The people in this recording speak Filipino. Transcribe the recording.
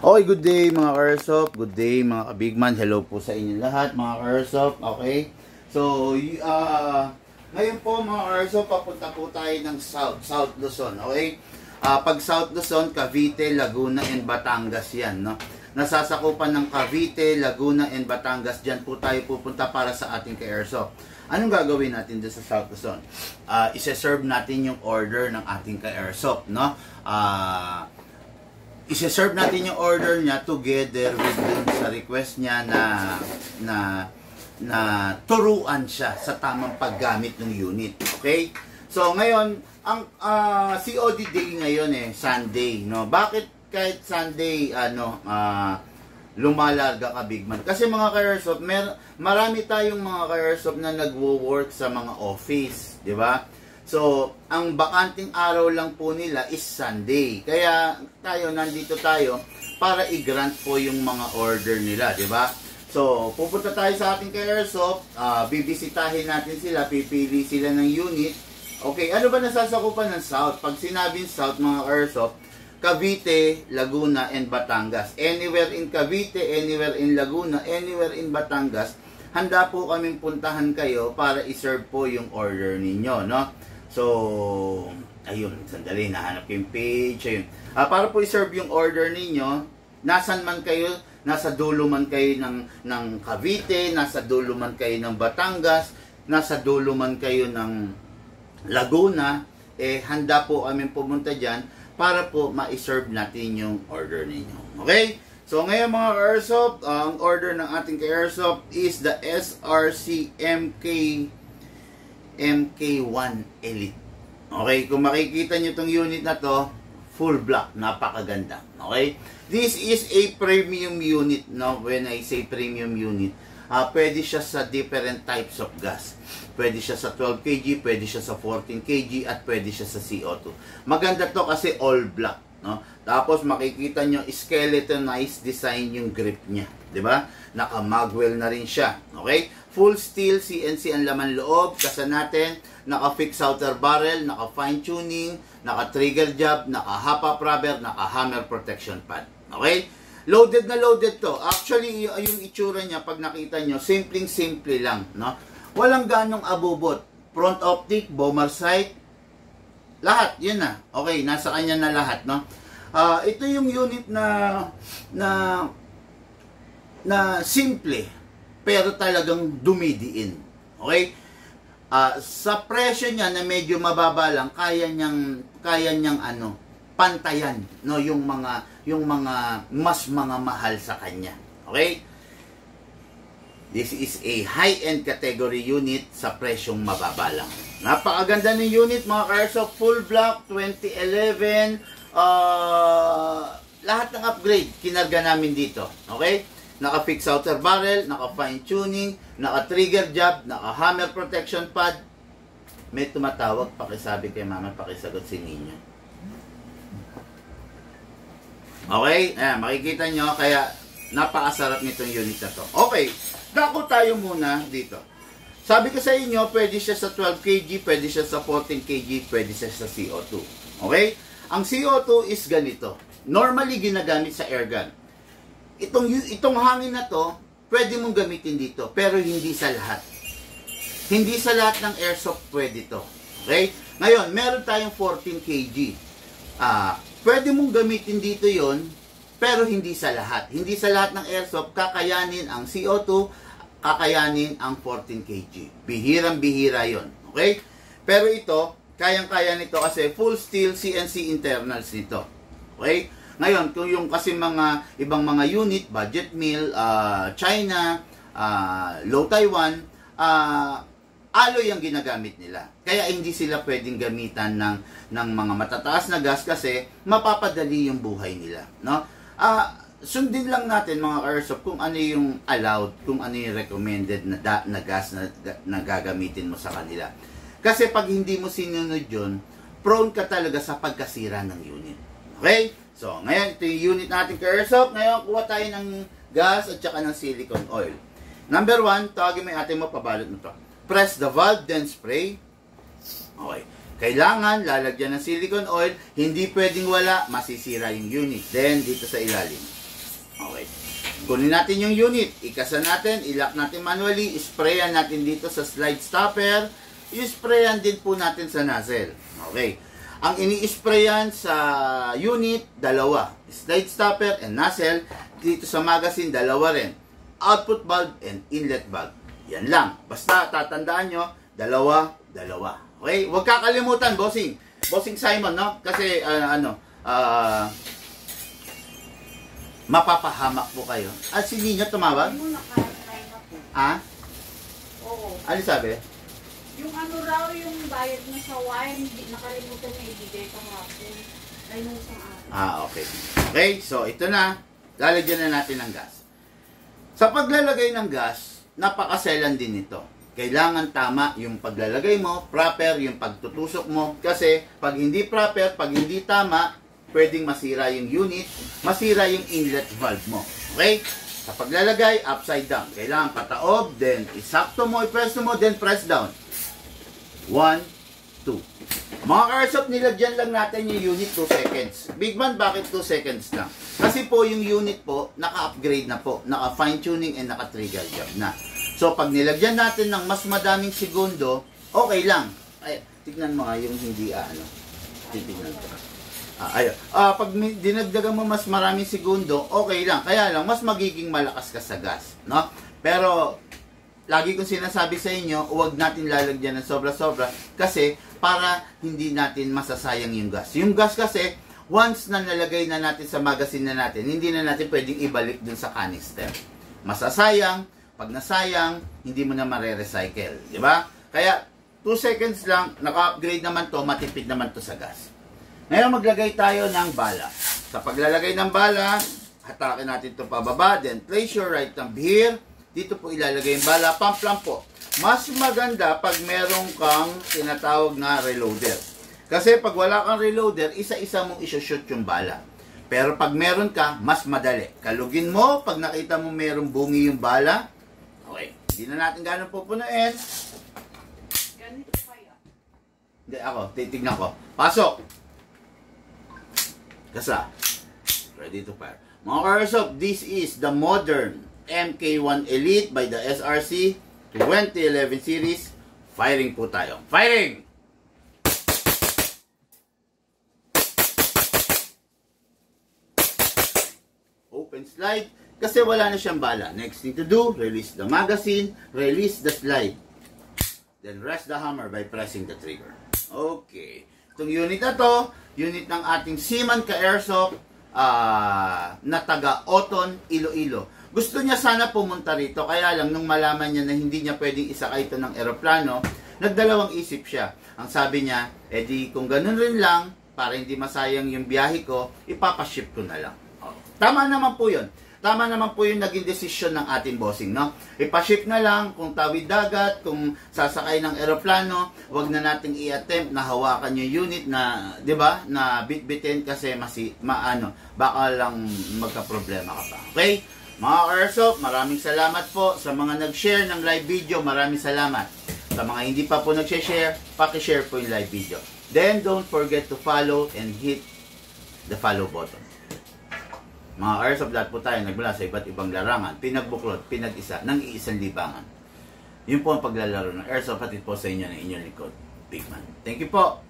Okay, good day mga ka-airsoft, good day mga ka-bigman, hello po sa inyo lahat mga ka-airsoft, okay? So, ngayon po mga ka-airsoft, papunta po tayo ng South Luzon, okay? Pag South Luzon, Cavite, Laguna, and Batangas yan, no? Nasasakupan ng Cavite, Laguna, and Batangas, dyan po tayo pupunta para sa ating ka-airsoft. Anong gagawin natin dyan sa South Luzon? Isa-serve natin yung order ng ating ka-airsoft, no? Isa-serve natin yung order niya together with dun sa request niya na turuan siya sa tamang paggamit ng unit. Okay? So, ngayon, ang COD day ngayon Sunday, no? Bakit kahit Sunday, lumalarga ka, Bigman? Kasi mga ka-airsoft, marami tayong mga ka-airsoft na nagwo-work sa mga office, di ba? So, ang bakanting araw lang po nila is Sunday. Kaya nandito tayo para i-grant po yung mga order nila, di ba? So, pupunta tayo sa ating ka-airsoft, bibisitahin natin sila, pipili sila ng unit. Okay, ano ba nasasakupan ng South? Pag sinabing South, mga ka-airsoft, Cavite, Laguna, and Batangas. Anywhere in Cavite, anywhere in Laguna, anywhere in Batangas, handa po kaming puntahan kayo para i-serve po yung order ninyo, no? So, ayun, sandali, nahanap yung page, ayun. Para po i-serve yung order ninyo, nasan man kayo, nasa dulo man kayo ng Cavite, nasa dulo man kayo ng Batangas, nasa dulo man kayo ng Laguna, handa po kami pumunta dyan para po ma-serve natin yung order ninyo. Okay? So, ngayon mga airsoft, ang order ng ating ka-airsoft is the SRC MK1 Elite. Okay, kung makikita nyo itong unit na to, full black, napakaganda. Okay, this is a premium unit, no? When I say premium unit, pwede siya sa different types of gas. Pwede siya sa 12 kg, pwede siya sa 14 kg, at pwede siya sa CO2. Maganda to kasi all black, no? Tapos makikita nyo skeletonized design yung grip niya, di ba? Naka-magwell na rin siya. Okay? Full steel CNC ang laman loob. Kasa natin, naka-fix outer barrel, naka-fine tuning, naka-trigger job, naka-hop-up rubber, naka-hammer protection pad. Okay? Loaded na loaded to. Actually, yung itsura niya, pag nakita nyo, simpleng-simple lang, no? Walang ganong abubot. Front optic, bomber sight, lahat, yun na. Okay, nasa kanya na lahat, no? Ito yung unit na simple, pero talagang dumidiin. Okay? Sa presyo niya na medyo mababa lang, kaya niyang pantayan, no, yung mga mas mga mahal sa kanya. Okay? This is a high-end category unit sa presyong mababa lang. Napakaganda ng unit, mga ka-airsoft, full black, 2011, lahat ng upgrade kinarga namin dito. Okay? Naka-fix outer barrel, naka-fine tuning, naka-trigger job, naka-hammer protection pad. May tumatawag, pakisabi kay mama, pakisagot si Nino. Okay? Ayan, makikita nyo, kaya napakasarap nitong unit na to. Okay, dako tayo muna dito. Sabi ko sa inyo, pwede siya sa 12 kg, pwede siya sa 14 kg, pwede siya sa CO2. Okay? Ang CO2 is ganito. Normally, ginagamit sa airgun. Itong hangin na to, pwede mong gamitin dito, pero hindi sa lahat. Hindi sa lahat ng airsoft pwede to. Okay? Ngayon, meron tayong 14 kg. Pwede mong gamitin dito yon, pero hindi sa lahat. Hindi sa lahat ng airsoft kakayanin ang CO2, kakayanin ang 14 kg. Bihirang-bihira yon. Okay? Pero ito, kayang-kaya nito kasi full steel CNC internals nito. Okay? Ngayon, kung yung kasi mga ibang mga unit, budget mill, China, low Taiwan, alloy ang ginagamit nila. Kaya hindi sila pwedeng gamitan ng mga matataas na gas kasi mapapadali yung buhay nila. No? Sundin lang natin mga airsoft kung ano yung allowed, kung ano yung recommended na gas na gagamitin mo sa kanila. Kasi pag hindi mo sinunod yun, prone ka talaga sa pagkasira ng unit. Okay? So, ngayon, ito yung unit natin ka-airsoft. Ngayon, kuha tayo ng gas at saka ng silicone oil. Number 1, tawagin mo yung ating mapabalot mo to. Press the valve, then spray. Okay. Kailangan lalagyan ng silicone oil. Hindi pwedeng wala, masisira yung unit. Then, dito sa ilalim. Okay. Kunin natin yung unit, ikasa natin, ilock natin manually, sprayan natin dito sa slide stopper, i-sprayan din po natin sa nozzle. Okay. Ang ini-sprayan sa unit, dalawa. Slide stopper and nozzle. Dito sa magazine, dalawa rin. Output valve and inlet valve. Yan lang. Basta tatandaan nyo, dalawa. Okay? Huwag kakalimutan, bossing. Bossing Simon, no? Kasi, mapapahamak po kayo. At si Nino tumawag? Ha? Oo. Ano sabi? Yung ano raw, yung bayad na sa wire, hindi nakalimutan na ibigay kahapon. Ay, nung isang araw. Okay. Okay, so ito na. Lalagyan na natin ng gas. Sa paglalagay ng gas, napakaselan din ito. Kailangan tama yung paglalagay mo, proper yung pagtutusok mo. Kasi pag hindi proper, pag hindi tama, pwedeng masira yung unit, masira yung inlet valve mo. Okay? Sa paglalagay, upside down. Kailangan pataob, then isakto mo, i-press mo, then press down. 1, 2. Mga ka-airsoft, nilagyan lang natin yung unit 2 seconds. Big man, bakit 2 seconds lang? Kasi po yung unit po, naka-upgrade na po. Naka-fine tuning and naka-trigger job na. So, pag nilagyan natin ng mas madaming segundo, okay lang. Ay, tignan mo nga yung hindi titignan ko. Pag dinagdagan mo mas maraming segundo, okay lang. Kaya lang, mas magiging malakas ka sa gas. No? Pero, lagi kong sinasabi sa inyo, huwag natin lalagyan ng sobra-sobra kasi para hindi natin masasayang yung gas. Yung gas kasi, once na nalagay na natin sa magazine na natin, hindi na natin pwedeng ibalik dun sa canister. Masasayang, pag nasayang, hindi mo na mare-recycle. Diba? Kaya, 2 seconds lang, naka-upgrade naman to, matipid naman to sa gas. Ngayon, maglagay tayo ng bala. Sa paglalagay ng bala, hatakin natin ito pababa, then place your right thumb here. Dito po ilalagay yung bala, pump lang po. Mas maganda pag meron kang tinatawag na reloader. Kasi pag wala kang reloader, isa-isa mong isushoot yung bala. Pero pag meron ka, mas madali. Kalugin mo, pag nakita mo merong bungi yung bala, okay, hindi na natin gano'ng pupunuin. Ganito kaya. Hindi, ako, titignan ko. Pasok! Kasa. Ready to fire. Mga ka-airsoft, this is the modern MK1 Elite by the SRC 2011 series. Firing po tayo. Firing! Open slide. Kasi wala na siyang bala. Next thing to do, release the magazine, release the slide. Then rest the hammer by pressing the trigger. Okay. Itong unit na to, unit ng ating Seaman ka-airsoft na taga Oton, Iloilo. Gusto niya sana pumunta rito, kaya lang nung malaman niya na hindi niya pwedeng isakay ito ng eroplano, nagdalawang isip siya. Ang sabi niya, edi kung ganun rin lang, para hindi masayang yung biyahe ko, ipapaship ko na lang. Tama naman po yun. Tama naman po yung naging desisyon ng ating bossing, no? Ipaship na lang, kung tawid dagat, kung sasakay ng eroplano, wag na nating i-attempt na hawakan yung unit na, di ba, na bit-bitin kasi baka lang magka-problema ka pa. Okay? Mga airsoft, maraming salamat po sa mga nag-share ng live video. Maraming salamat. Sa mga hindi pa po nag-share, paki-share po yung live video. Then, don't forget to follow and hit the follow button. Mga airsoft, lahat po tayo nagmula sa iba't ibang larangan, pinagbuklod, pinag-isa, ng iisang libangan. Yun po ang paglalaro ng airsoft, hatid po sa inyo ng inyong likod, Big Man. Thank you po.